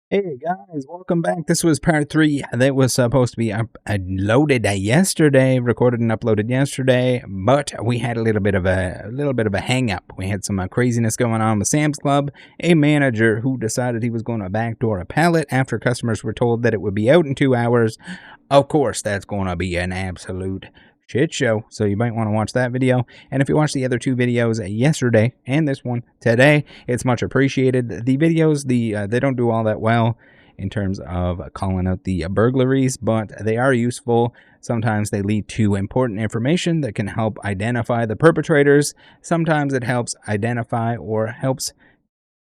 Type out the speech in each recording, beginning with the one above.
Hey guys, welcome back. This was part 3 that was supposed to be loaded yesterday, recorded and uploaded yesterday, but we had a little bit of a hang up. We had some craziness going on with Sam's Club, a manager who decided he was going to backdoor a pallet after customers were told that it would be out in 2 hours. Of course, that's going to be an absolute shit show, so you might want to watch that video. And if you watched the other 2 videos yesterday and this one today, it's much appreciated. The videos, they don't do all that well in terms of calling out the burglaries, but they are useful. Sometimes they lead to important information that can help identify the perpetrators. Sometimes it helps identify or helps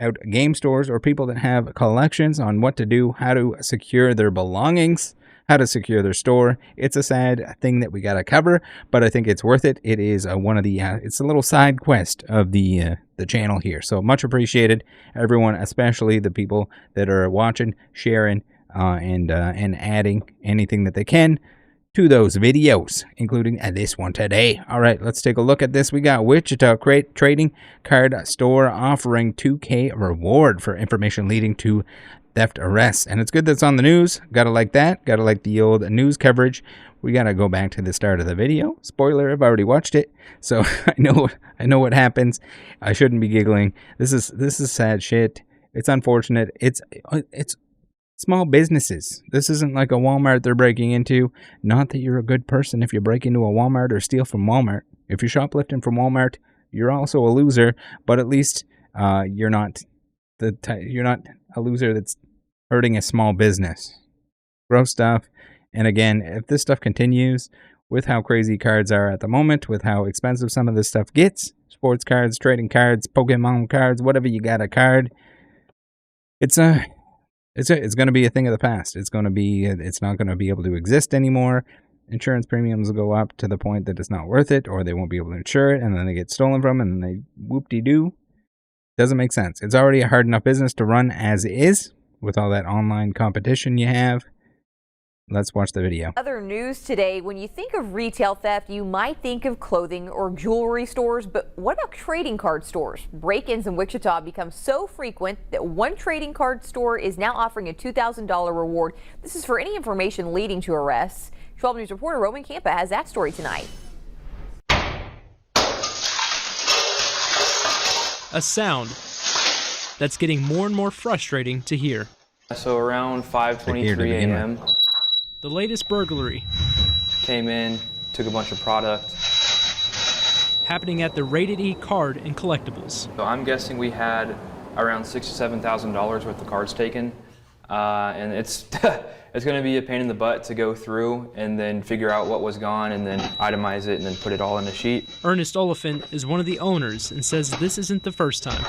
out game stores or people that have collections on what to do, how to secure their belongings, how to secure their store. It's a sad thing that we got to cover, but I think it's worth it. It is one of the it's a little side quest of the channel here. So much appreciated, everyone, especially the people that are watching, sharing, and adding anything that they can to those videos, including this one today. All right, let's take a look at this. We got Wichita Trading Card Store offering $2,000 reward for information leading to theft arrests. And it's good that's on the news. Gotta like that. Gotta like the old news coverage. We gotta go back to the start of the video. Spoiler, I've already watched it, so I know what happens. I shouldn't be giggling. This is sad shit. It's unfortunate. It's small businesses. This isn't like a Walmart they're breaking into. Not that you're a good person if you break into a Walmart or steal from Walmart. If you're shoplifting from Walmart, you're also a loser, but at least you're not a loser that's hurting a small business. Gross stuff. And again, if this stuff continues with how crazy cards are at the moment, with how expensive some of this stuff gets, sports cards, trading cards, Pokemon cards, whatever you got a card, it's going to be a thing of the past. It's not going to be able to exist anymore. Insurance premiums will go up to the point that it's not worth it, or they won't be able to insure it, and then they get stolen from, and then they whoop-de-doo. Doesn't make sense. It's already a hard enough business to run as is with all that online competition you have. Let's watch the video. Other news today, when you think of retail theft, you might think of clothing or jewelry stores, but what about trading card stores? Break-ins in Wichita become so frequent that one trading card store is now offering a $2,000 reward. This is for any information leading to arrests. 12 News reporter Roman Campa has that story tonight. A sound that's getting more and more frustrating to hear. So around 5:23 a.m. The latest burglary came in, took a bunch of product. Happening at the Rated E Card and Collectibles. So I'm guessing we had around $6,000 to $7,000 worth of cards taken, and it's it's going to be a pain in the butt to go through and then figure out what was gone and then itemize it and then put it all in a sheet. Ernest Oliphant is one of the owners and says this isn't the first time.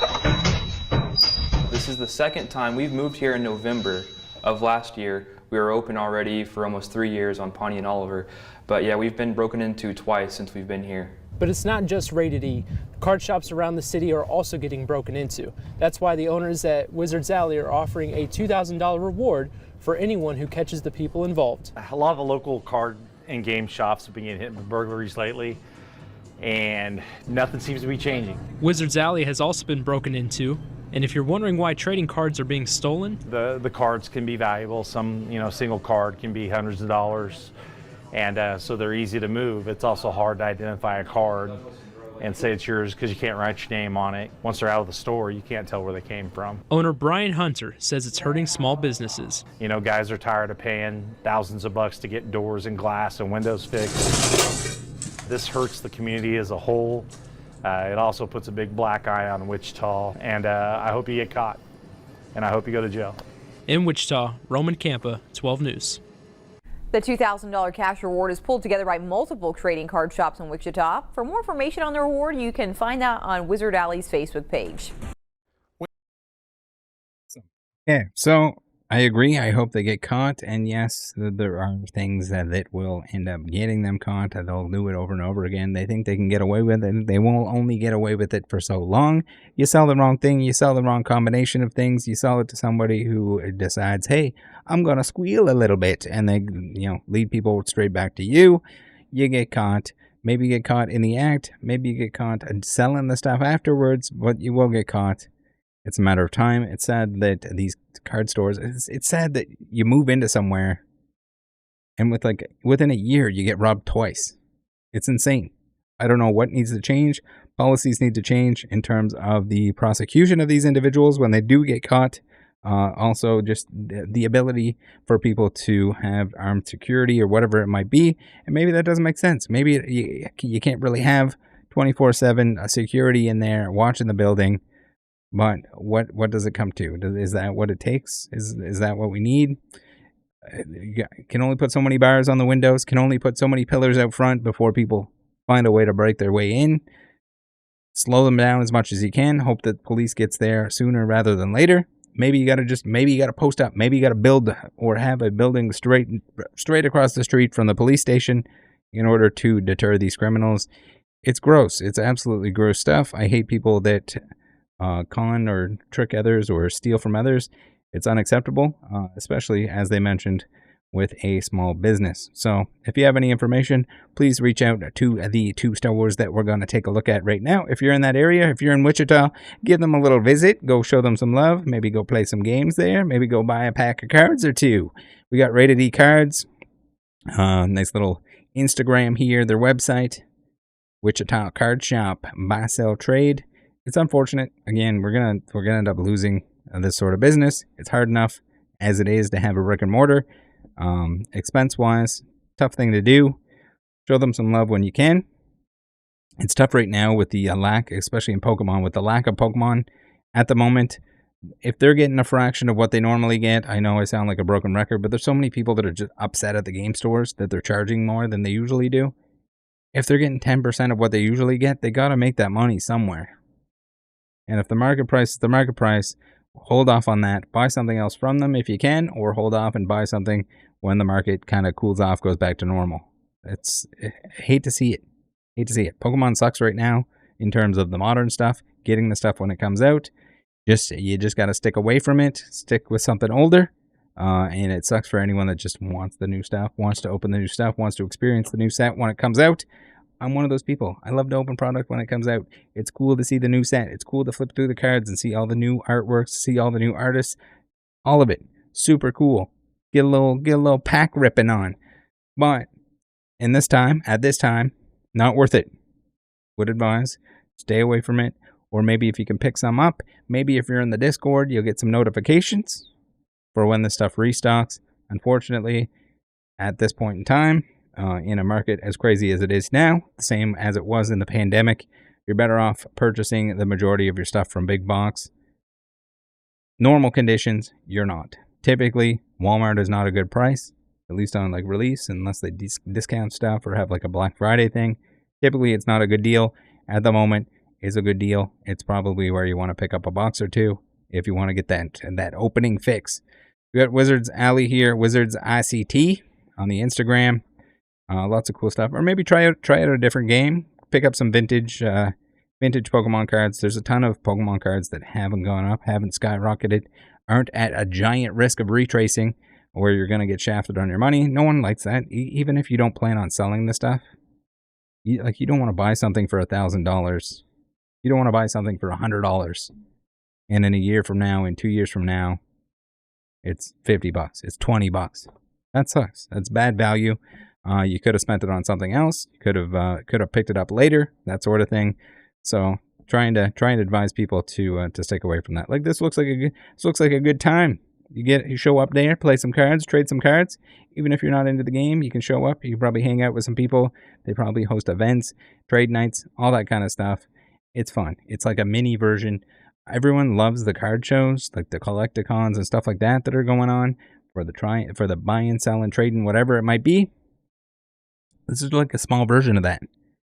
This is the second time. We've moved here in November of last year. We were open already for almost 3 years on Pawnee and Oliver. But yeah, we've been broken into twice since we've been here. But it's not just Rated E. Card shops around the city are also getting broken into. That's why the owners at Wizards Alley are offering a $2,000 reward for anyone who catches the people involved. A lot of the local card and game shops have been getting hit with burglaries lately, and nothing seems to be changing. Wizards Alley has also been broken into. And if you're wondering why trading cards are being stolen, the cards can be valuable. Some, single card can be hundreds of dollars, and so they're easy to move. It's also hard to identify a card and say it's yours because you can't write your name on it. Once they're out of the store, you can't tell where they came from. Owner Brian Hunter says it's hurting small businesses. Guys are tired of paying thousands of bucks to get doors and glass and windows fixed. This hurts the community as a whole. It also puts a big black eye on Wichita, and I hope you get caught, and I hope you go to jail. In Wichita, Roman Campa, 12 News. The $2,000 cash reward is pulled together by multiple trading card shops in Wichita. For more information on the reward, you can find that on Wizard Alley's Facebook page. Yeah, so I agree. I hope they get caught. And yes, there are things that will end up getting them caught. They'll do it over and over again. They think they can get away with it. They won't only get away with it for so long. You sell the wrong thing. You sell the wrong combination of things. You sell it to somebody who decides, hey, I'm going to squeal a little bit. And they, lead people straight back to you. You get caught. Maybe you get caught in the act. Maybe you get caught selling the stuff afterwards, but you will get caught. It's a matter of time. It's sad that these card stores, it's sad that you move into somewhere and within a year you get robbed twice. It's insane. I don't know what needs to change. Policies need to change in terms of the prosecution of these individuals when they do get caught. Also, just the ability for people to have armed security or whatever it might be. And maybe that doesn't make sense. Maybe you can't really have 24/7 security in there watching the building. But what does it come to? Is that what it takes? Is that what we need? You can only put so many bars on the windows, can only put so many pillars out front before people find a way to break their way in. Slow them down as much as you can. Hope that police gets there sooner rather than later. Maybe you got to post up. Maybe you got to build or have a building straight across the street from the police station in order to deter these criminals. It's gross. It's absolutely gross stuff. I hate people that con or trick others or steal from others. It's unacceptable, especially as they mentioned with a small business. So if you have any information, please reach out to the two stores that we're going to take a look at right now. If you're in that area, if you're in Wichita, give them a little visit. Go show them some love. Maybe go play some games there. Maybe go buy a pack of cards or two. We got Rated E cards. Nice little Instagram here. Their website, Wichita Card Shop, Buy, Sell, Trade. It's unfortunate. Again, we're gonna end up losing this sort of business. It's hard enough as it is to have a brick and mortar. Expense-wise, tough thing to do. Show them some love when you can. It's tough right now with the lack, especially in Pokemon, with the lack of Pokemon at the moment. If they're getting a fraction of what they normally get, I know I sound like a broken record, but there's so many people that are just upset at the game stores that they're charging more than they usually do. If they're getting 10% of what they usually get, they got to make that money somewhere. And if the market price is the market price, hold off on that. Buy something else from them if you can, or hold off and buy something when the market kind of cools off, goes back to normal. I hate to see it. Hate to see it. Pokemon sucks right now in terms of the modern stuff, getting the stuff when it comes out. You just got to stick away from it. Stick with something older. And it sucks for anyone that just wants the new stuff, wants to open the new stuff, wants to experience the new set when it comes out. I'm one of those people. I love to open product when it comes out. It's cool to see the new set. It's cool to flip through the cards and see all the new artworks, see all the new artists, all of it. Super cool. Get a little pack ripping on. But at this time, not worth it. Would advise stay away from it. Or maybe if you can pick some up, maybe if you're in the Discord, you'll get some notifications for when the stuff restocks. Unfortunately, at this point in time, in a market as crazy as it is now, the same as it was in the pandemic, you're better off purchasing the majority of your stuff from big box. Normal conditions, you're not. Typically, Walmart is not a good price, at least on like release, unless they discount stuff or have like a Black Friday thing. Typically, it's not a good deal. At the moment, it's a good deal. It's probably where you want to pick up a box or two if you want to get that opening fix. We got Wizards Alley here, Wizards ICT on the Instagram. Lots of cool stuff. Or maybe try out a different game. Pick up some vintage Pokemon cards. There's a ton of Pokemon cards that haven't gone up, haven't skyrocketed, aren't at a giant risk of retracing where you're going to get shafted on your money. No one likes that. Even if you don't plan on selling the stuff. You don't want to buy something for $1,000. You don't want to buy something for $100. And in a year from now, in 2 years from now, it's $50. It's $20. That sucks. That's bad value. You could have spent it on something else. You could have picked it up later, that sort of thing. So trying to advise people to stick away from that. Like this looks like a good time. You show up there, play some cards, trade some cards. Even if you're not into the game, you can show up. You can probably hang out with some people. They probably host events, trade nights, all that kind of stuff. It's fun. It's like a mini version. Everyone loves the card shows, like the collecticons and stuff like that are going on for the buying, selling, trading, whatever it might be. This is like a small version of that.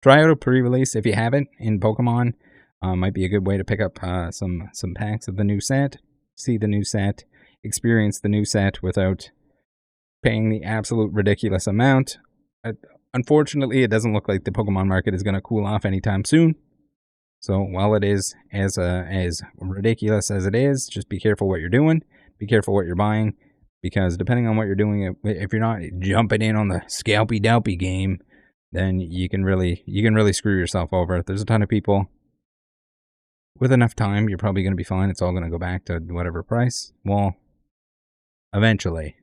Try out a pre-release if you haven't in Pokemon. Might be a good way to pick up some packs of the new set, see the new set, experience the new set without paying the absolute ridiculous amount. Unfortunately, it doesn't look like the Pokemon market is going to cool off anytime soon. So while it is as ridiculous as it is, just be careful what you're doing. Be careful what you're buying. Because depending on what you're doing, if you're not jumping in on the scalpy-dalpy game, then you can really screw yourself over. There's a ton of people with enough time, you're probably going to be fine. It's all going to go back to whatever price. Well, eventually.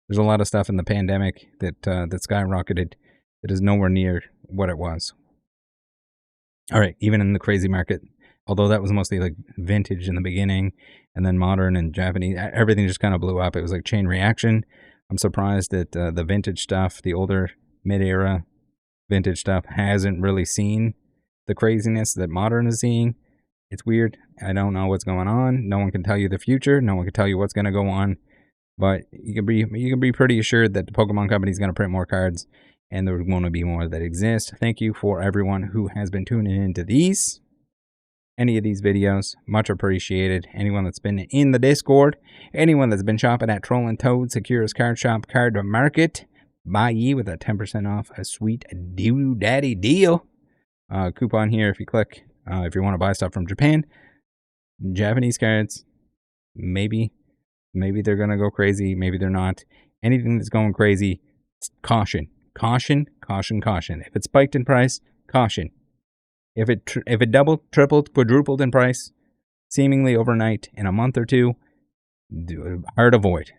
There's a lot of stuff in the pandemic that skyrocketed that is nowhere near what it was. All right, even in the crazy market, although that was mostly like vintage in the beginning and then modern and Japanese, everything just kind of blew up. It was like chain reaction. I'm surprised that the vintage stuff, the older mid-era vintage stuff, hasn't really seen the craziness that modern is seeing. It's weird. I don't know what's going on. No one can tell you the future. No one can tell you what's going to go on. But you can be pretty assured that the Pokemon Company is going to print more cards, and there going to be more that exist. Thank you for everyone who has been tuning into any of these videos. Much appreciated. Anyone that's been in the Discord, anyone that's been shopping at Troll and Toad, Securus Card Shop, Card Market, buy ye with a 10% off a sweet daddy deal. Coupon here if you click. If you want to buy stuff from Japan, Japanese cards, maybe they're going to go crazy. Maybe they're not. Anything that's going crazy, caution. Caution, caution, caution. If it spiked in price, caution. If it doubled, tripled, quadrupled in price, seemingly overnight in a month or two, hard avoid.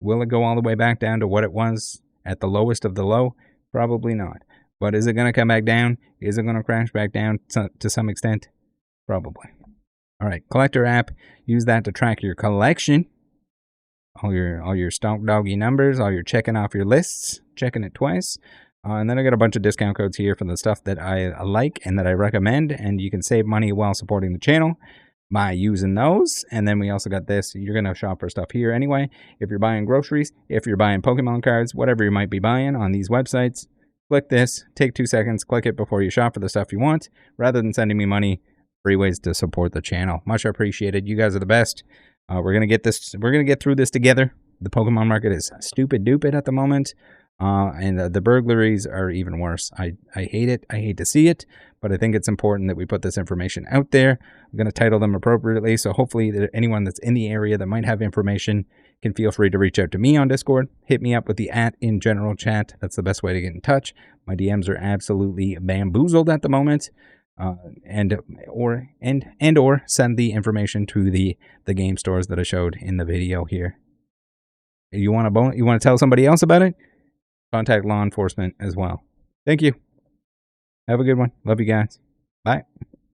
Will it go all the way back down to what it was at the lowest of the low? Probably not. But is it going to come back down? Is it going to crash back down to some extent? Probably. All right, collector app. Use that to track your collection. All your stock doggy numbers, all your checking off your lists, checking it twice. And then I got a bunch of discount codes here for the stuff that I like and that I recommend. And you can save money while supporting the channel by using those. And then we also got this. You're going to shop for stuff here anyway. If you're buying groceries, if you're buying Pokemon cards, whatever you might be buying on these websites, click this. Take 2 seconds. Click it before you shop for the stuff you want. Rather than sending me money, free ways to support the channel. Much appreciated. You guys are the best. We're going to get this. We're going to get through this together. The Pokemon market is stupid at the moment. And the burglaries are even worse. I hate it. I hate to see it, but I think it's important that we put this information out there. I'm going to title them appropriately, so hopefully anyone that's in the area that might have information can feel free to reach out to me on Discord. Hit me up with the @in general chat. That's the best way to get in touch. My DMs are absolutely bamboozled at the moment. Or send the information to the game stores that I showed in the video here. You want to tell somebody else about it? Contact law enforcement as well. Thank you. Have a good one. Love you guys. Bye.